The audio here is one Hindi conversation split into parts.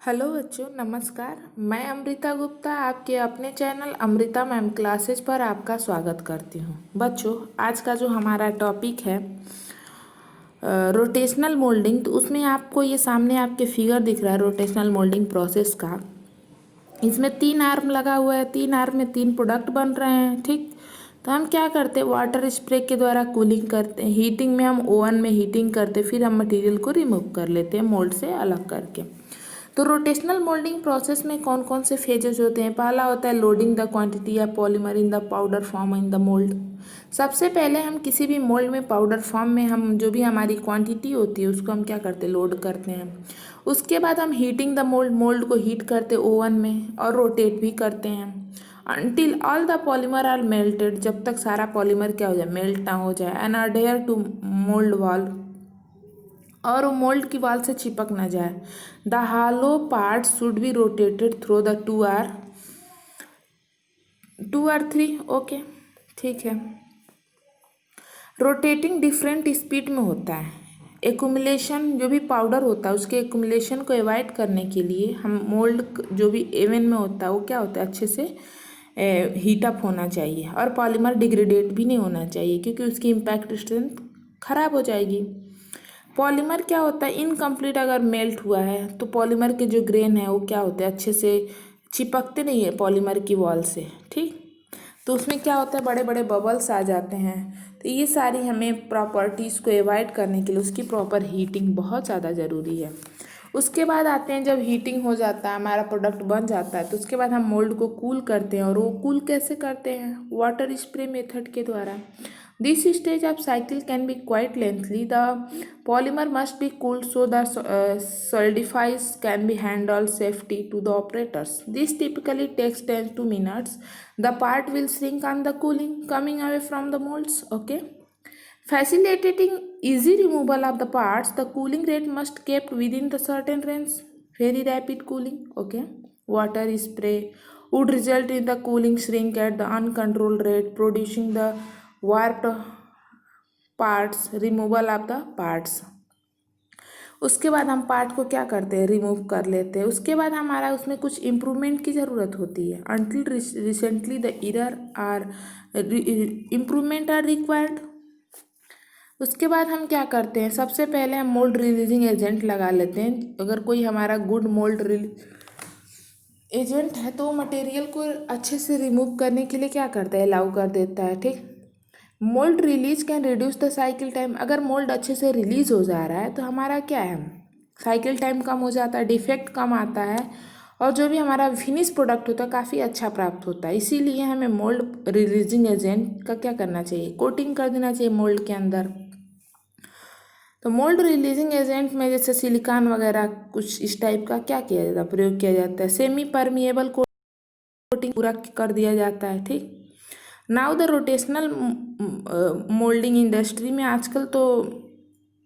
हेलो बच्चों, नमस्कार। मैं अमृता गुप्ता आपके अपने चैनल अमृता मैम क्लासेज पर आपका स्वागत करती हूँ। बच्चों, आज का जो हमारा टॉपिक है रोटेशनल मोल्डिंग, तो उसमें आपको ये सामने आपके फिगर दिख रहा है रोटेशनल मोल्डिंग प्रोसेस का। इसमें 3 आर्म लगा हुआ है, 3 आर्म में 3 प्रोडक्ट बन रहे हैं। ठीक, तो हम क्या करते हैं, वाटर स्प्रे के द्वारा कूलिंग करते हैं, हीटिंग में हम ओवन में हीटिंग करते, फिर हम मटेरियल को रिमूव कर लेते हैं मोल्ड से अलग करके। तो रोटेशनल मोल्डिंग प्रोसेस में कौन कौन से फेजेस होते हैं। पहला होता है loading the quantity of polymer in the powder form in the mould. सबसे पहले हम किसी भी मोल्ड में पाउडर फॉर्म में हम जो भी हमारी क्वांटिटी होती है उसको हम क्या करते हैं, लोड करते हैं। उसके बाद हम हीटिंग द मोल्ड, मोल्ड को हीट करते ओवन में और रोटेट भी करते हैं until all the polymer are melted, जब तक सारा पॉलीमर क्या हो जाए, मेल्ट ना हो जाए, and adhere to mould wall, और वो मोल्ड की वॉल से चिपक ना जाए। The hollow part should be rotated through the 2 or 3। Okay, ठीक है। रोटेटिंग डिफरेंट स्पीड में होता है। एकुमुलेशन, जो भी पाउडर होता है उसके एकुमुलेशन को अवॉइड करने के लिए हम मोल्ड जो भी एवन में होता है वो क्या होता है, अच्छे से हीटअप होना चाहिए, और पॉलीमर डिग्रेडेट भी नहीं होना चाहिए क्योंकि उसकी इम्पैक्ट स्ट्रेंथ खराब हो जाएगी। पॉलीमर क्या होता है, इनकम्प्लीट अगर मेल्ट हुआ है तो पॉलीमर के जो ग्रेन है वो क्या होते हैं, अच्छे से चिपकते नहीं है पॉलीमर की वॉल से। ठीक, तो उसमें क्या होता है, बड़े बड़े बबल्स आ जाते हैं। तो ये सारी हमें प्रॉपर्टीज़ को अवॉइड करने के लिए उसकी प्रॉपर हीटिंग बहुत ज़्यादा ज़रूरी है। उसके बाद आते हैं, जब हीटिंग हो जाता है, हमारा प्रोडक्ट बन जाता है, तो उसके बाद हम मोल्ड को कूल करते हैं। और वो कूल कैसे करते हैं, वाटर स्प्रे मेथड के द्वारा। This stage of cycle can be quite lengthy. The polymer must be cooled so the solidifies can be handled safety to the operators. This typically takes 10 to minutes. The part will shrink on the cooling coming away from the molds. Okay, facilitating easy removal of the parts, the cooling rate must kept within the certain range. Very rapid cooling. Okay, water spray would result in the cooling shrink at the uncontrolled rate, producing the warped parts, removal of the parts. उसके बाद हम पार्ट को क्या करते हैं, रिमूव कर लेते हैं। उसके बाद हमारा उसमें कुछ इम्प्रूवमेंट की ज़रूरत होती है। Until recently the error or improvement are required. उसके बाद हम क्या करते हैं, सबसे पहले हम मोल्ड रिलीजिंग एजेंट लगा लेते हैं। अगर कोई हमारा गुड मोल्ड एजेंट है तो मटेरियल को अच्छे से रिमूव करने के लिए क्या करता है, अलाउ कर देता है। ठीक, mould release can reduce the cycle time. अगर मोल्ड अच्छे से रिलीज हो जा रहा है तो हमारा क्या है, साइकिल टाइम कम हो जाता है, डिफेक्ट कम आता है, और जो भी हमारा फिनिश प्रोडक्ट होता है काफ़ी अच्छा प्राप्त होता है। इसीलिए हमें मोल्ड रिलीजिंग एजेंट का क्या करना चाहिए, कोटिंग कर देना चाहिए मोल्ड के अंदर। तो मोल्ड रिलीजिंग एजेंट में जैसे सिलिकॉन वगैरह कुछ इस टाइप का क्या किया जाता है, प्रयोग किया जाता है। सेमी परमिएबल कोटिंग पूरा कर दिया जाता है। ठीक, now the rotational moulding industry में आजकल तो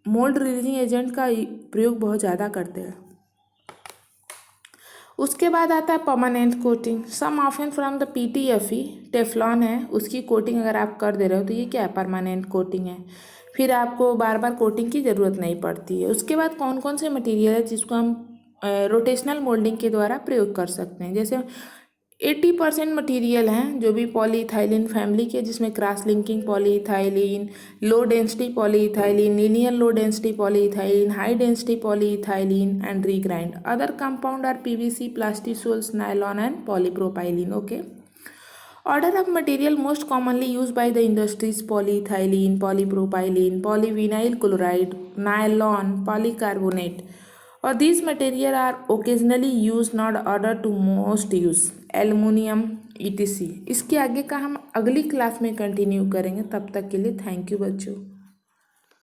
मोल्ड रिलीजिंग एजेंट का प्रयोग बहुत ज़्यादा करते हैं। उसके बाद आता है permanent coating. Some often from the PTFE, Teflon है, उसकी कोटिंग अगर आप कर दे रहे हो तो ये क्या है, परमानेंट कोटिंग है। फिर आपको बार बार कोटिंग की ज़रूरत नहीं पड़ती है। उसके बाद कौन कौन से मटेरियल है जिसको हम रोटेशनल मोल्डिंग के द्वारा प्रयोग कर सकते हैं। जैसे 80% मटीरियल हैं जो भी पॉलीइथाइलिन फैमिली के, जिसमें cross linking polyethylene, low density polyethylene, linear low density polyethylene, high density polyethylene and regrind. Other compound are PVC, plastisols, nylon and polypropylene. Okay, order of material most commonly used by the industries: polyethylene, polypropylene, polyvinyl chloride, nylon, polycarbonate. Or these material are occasionally used, not order to most use, aluminium etc. इसके आगे का हम अगली क्लास में कंटिन्यू करेंगे। तब तक के लिए थैंक यू बच्चों।